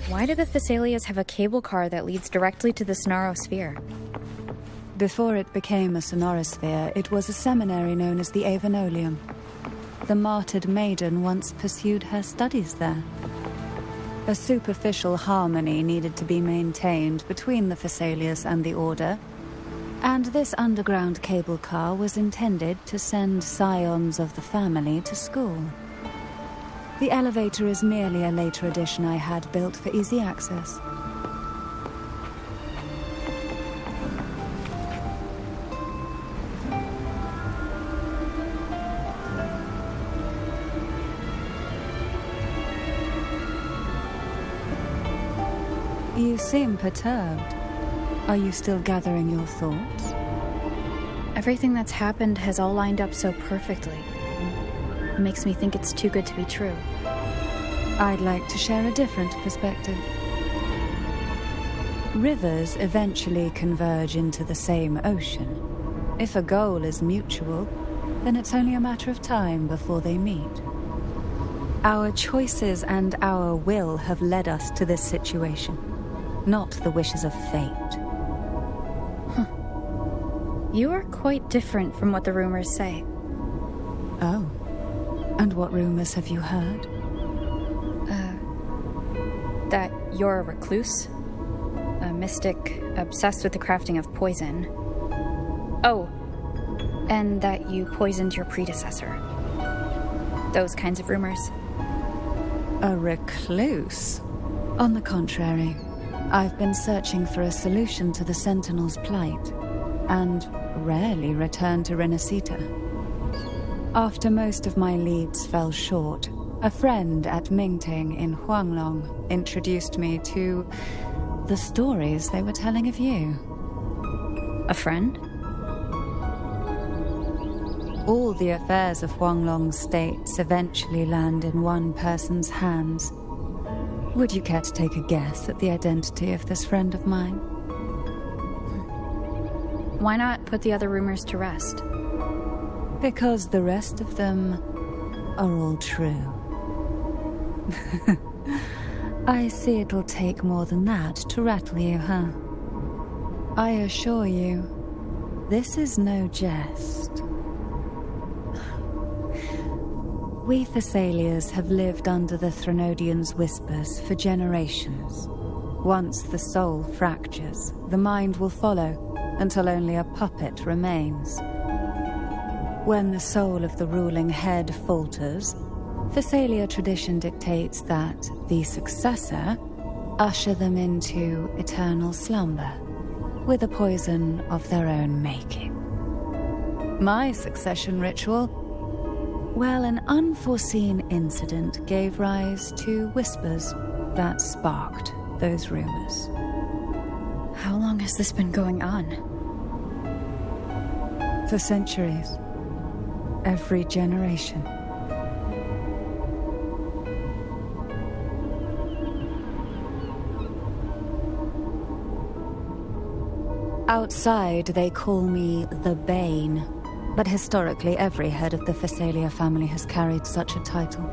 Why do the Thessalias have a cable car that leads directly to the Sonosphere? Before it became a Sonosphere, it was a seminary known as the Avenolium. The martyred maiden once pursued her studies there. A superficial harmony needed to be maintained between the Thessalias and the Order, and this underground cable car was intended to send scions of the family to school. The elevator is merely a later addition I had built for easy access. You seem perturbed. Are you still gathering your thoughts? Everything that's happened has all lined up so perfectly. It makes me think it's too good to be true. I'd like to share a different perspective. Rivers eventually converge into the same ocean. If a goal is mutual, then it's only a matter of time before they meet. Our choices and our will have led us to this situation, not the wishes of fate. You are quite different from what the rumors say. Oh. And what rumors have you heard? That you're a recluse, a mystic obsessed with the crafting of poison. Oh, and that you poisoned your predecessor. Those kinds of rumors. A recluse? On the contrary, I've been searching for a solution to the Sentinel's plight, and rarely return to Renacita. After most of my leads fell short, a friend at Mingting in Huanglong introduced me to the stories they were telling of you. A friend? All the affairs of Huanglong's states eventually land in one person's hands. Would you care to take a guess at the identity of this friend of mine? Why not put the other rumors to rest? Because the rest of them are all true. I see it'll take more than that to rattle you, huh? I assure you, this is no jest. We Thessalias have lived under the Threnodians' whispers for generations. Once the soul fractures, the mind will follow until only a puppet remains. When the soul of the ruling head falters, Thessalia tradition dictates that the successor usher them into eternal slumber, with a poison of their own making. My succession ritual, well, an unforeseen incident gave rise to whispers that sparked those rumors. How long has this been going on? For centuries. Every generation. Outside, they call me the Bane, but historically every head of the Thessalia family has carried such a title.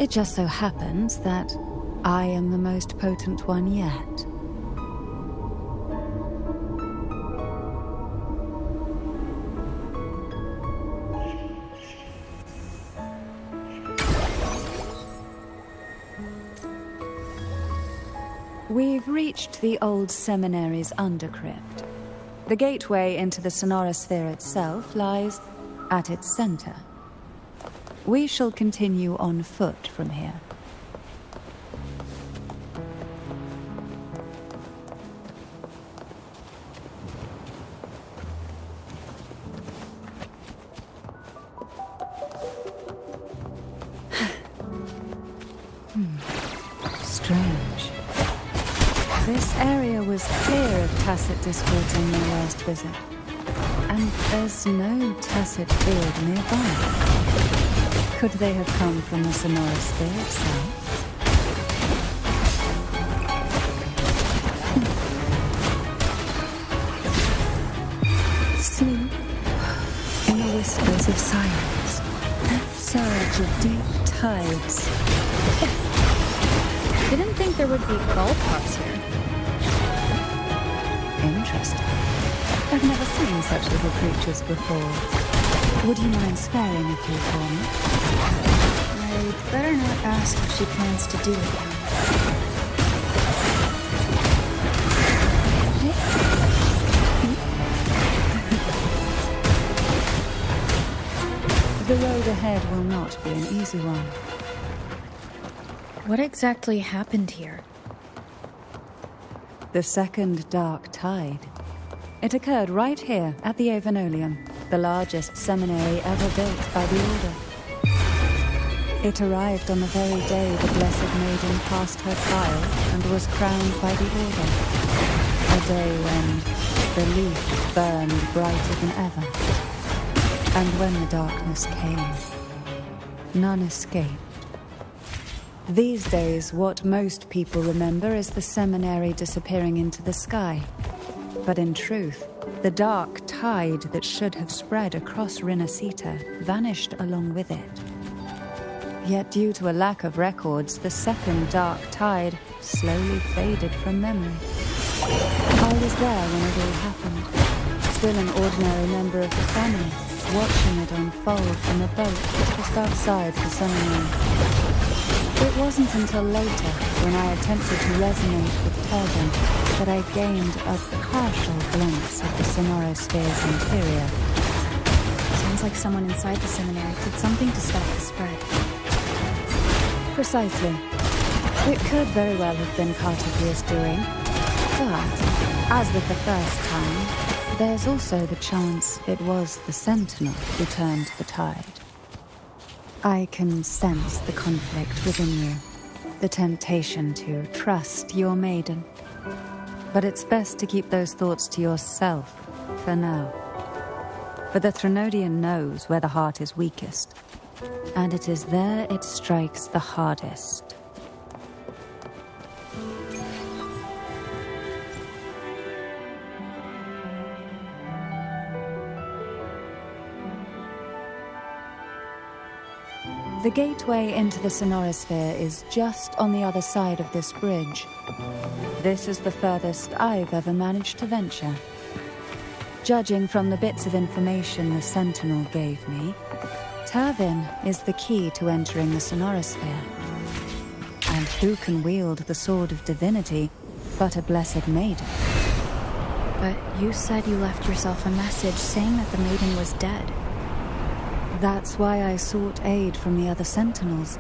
It just so happens that I am the most potent one yet. We've reached the old seminary's undercrypt. The gateway into the Sonosphere itself lies at its center. We shall continue on foot from here. Strange. This area was clear of tacit discords on your last visit. And there's no tacit field nearby. Could they have come from the sonorosphere itself? Sleep in the whispers of silence, that surge of deep tides. Didn't think there would be golf carts here. Interesting. I've never seen such little creatures before. Would you mind sparing a few for me? I'd better not ask if she plans to do it now. The road ahead will not be an easy one. What exactly happened here? The second dark tide. It occurred right here at the Avenolium, the largest seminary ever built by the Order. It arrived on the very day the Blessed Maiden passed her trial and was crowned by the Order. A day when the leaf burned brighter than ever. And when the darkness came, none escaped. These days, what most people remember is the seminary disappearing into the sky. But in truth, the dark tide that should have spread across Rinascita vanished along with it. Yet due to a lack of records, the second dark tide slowly faded from memory. I was there when it all happened, still an ordinary member of the family, watching it unfold from a boat just outside the seminary. It wasn't until later, when I attempted to resonate with Turgon, that I gained a partial glimpse of the sonorosphere's interior. Sounds like someone inside the seminary did something to stop the spread. Precisely. It could very well have been Cartivia's doing. But, as with the first time, there's also the chance it was the Sentinel who turned the tide. I can sense the conflict within you, the temptation to trust your maiden. But it's best to keep those thoughts to yourself for now. For the Threnodian knows where the heart is weakest, and it is there it strikes the hardest. The gateway into the sonorosphere is just on the other side of this bridge. This is the furthest I've ever managed to venture. Judging from the bits of information the Sentinel gave me, Tervin is the key to entering the sonorosphere. And who can wield the Sword of Divinity but a Blessed Maiden? But you said you left yourself a message saying that the maiden was dead. That's why I sought aid from the other Sentinels.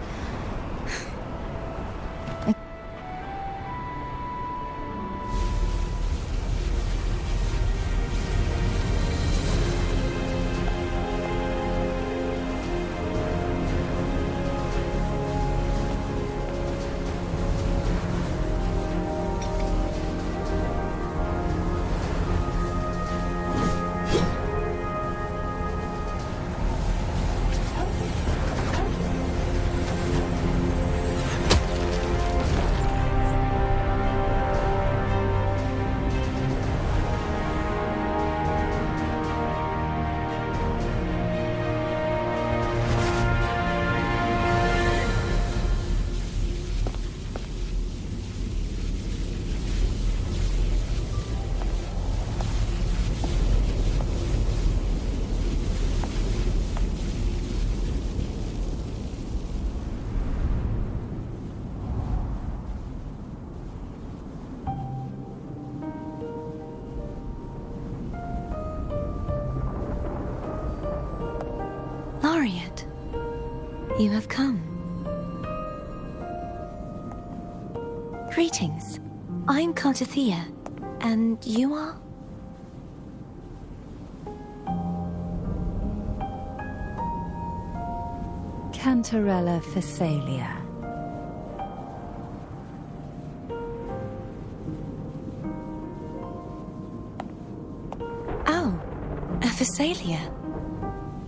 Laureate, you have come. Greetings. I'm Cartithia, and you are? Cantarella Phasalia. Oh, a Phasalia.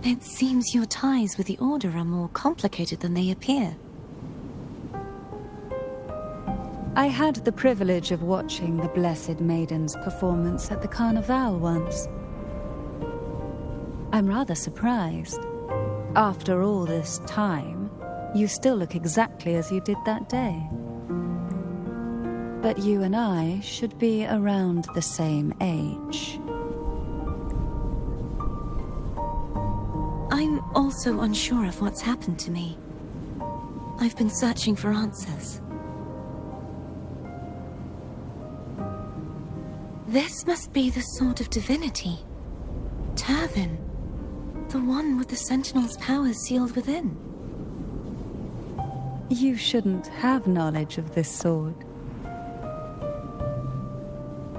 It seems your ties with the Order are more complicated than they appear. I had the privilege of watching the Blessed Maiden's performance at the Carnival once. I'm rather surprised. After all this time, you still look exactly as you did that day. But you and I should be around the same age. I'm also unsure of what's happened to me. I've been searching for answers. This must be the Sword of Divinity. Turvin. The one with the Sentinel's powers sealed within. You shouldn't have knowledge of this sword.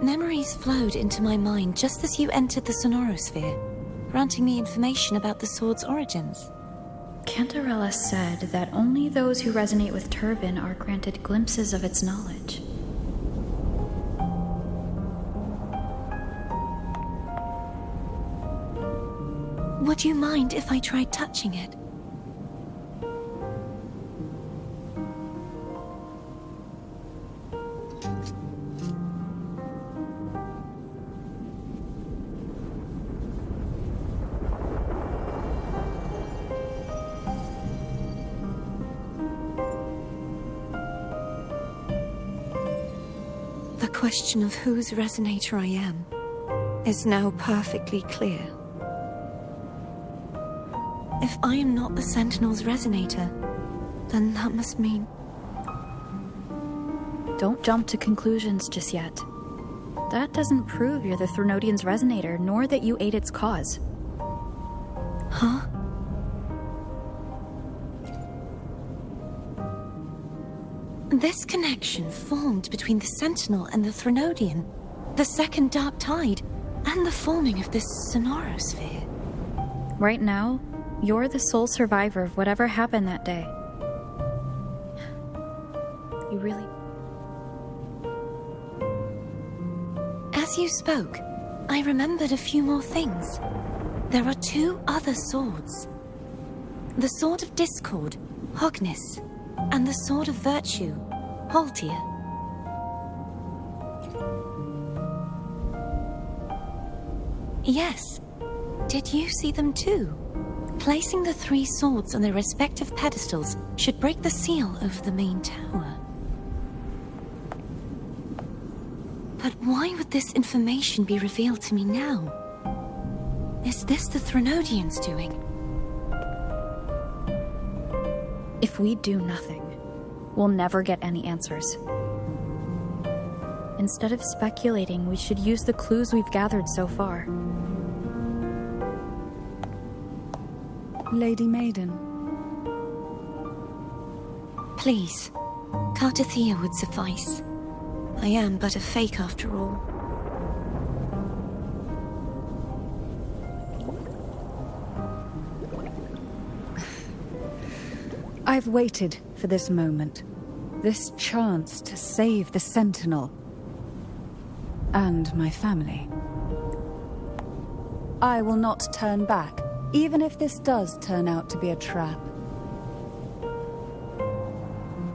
Memories flowed into my mind just as you entered the Sonorosphere, granting me information about the sword's origins. Cantarella said that only those who resonate with Turvin are granted glimpses of its knowledge. Would you mind if I tried touching it? The question of whose resonator I am is now perfectly clear. If I am not the Sentinel's resonator, then that must mean... Don't jump to conclusions just yet. That doesn't prove you're the Threnodian's resonator, nor that you aid its cause. Huh? This connection formed between the Sentinel and the Threnodian, the second Dark Tide, and the forming of this Sonorosphere. Right now, you're the sole survivor of whatever happened that day. You really... As you spoke, I remembered a few more things. There are two other swords. The Sword of Discord, Hognis, and the Sword of Virtue, Haltir. Yes. Did you see them too? Placing the three swords on their respective pedestals should break the seal over the main tower. But why would this information be revealed to me now? Is this the Threnodians' doing? If we do nothing, we'll never get any answers. Instead of speculating, we should use the clues we've gathered so far. Lady Maiden. Please, Cartathea would suffice. I am but a fake after all. I've waited for this moment. This chance to save the Sentinel. And my family. I will not turn back, even if this does turn out to be a trap.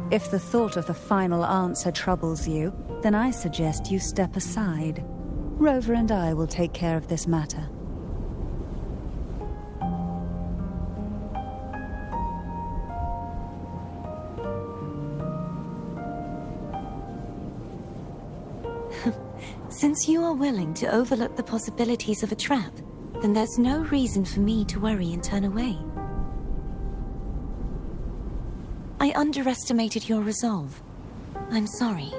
If the thought of the final answer troubles you, then I suggest you step aside. Rover and I will take care of this matter. Since you are willing to overlook the possibilities of a trap, then there's no reason for me to worry and turn away. I underestimated your resolve. I'm sorry.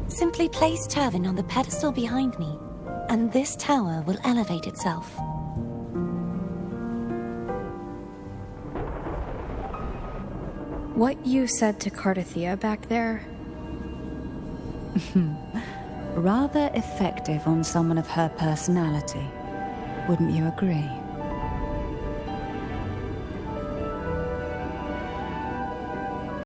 Simply place Turvin on the pedestal behind me, and this tower will elevate itself. What you said to Cartathea back there... Rather effective on someone of her personality. Wouldn't you agree?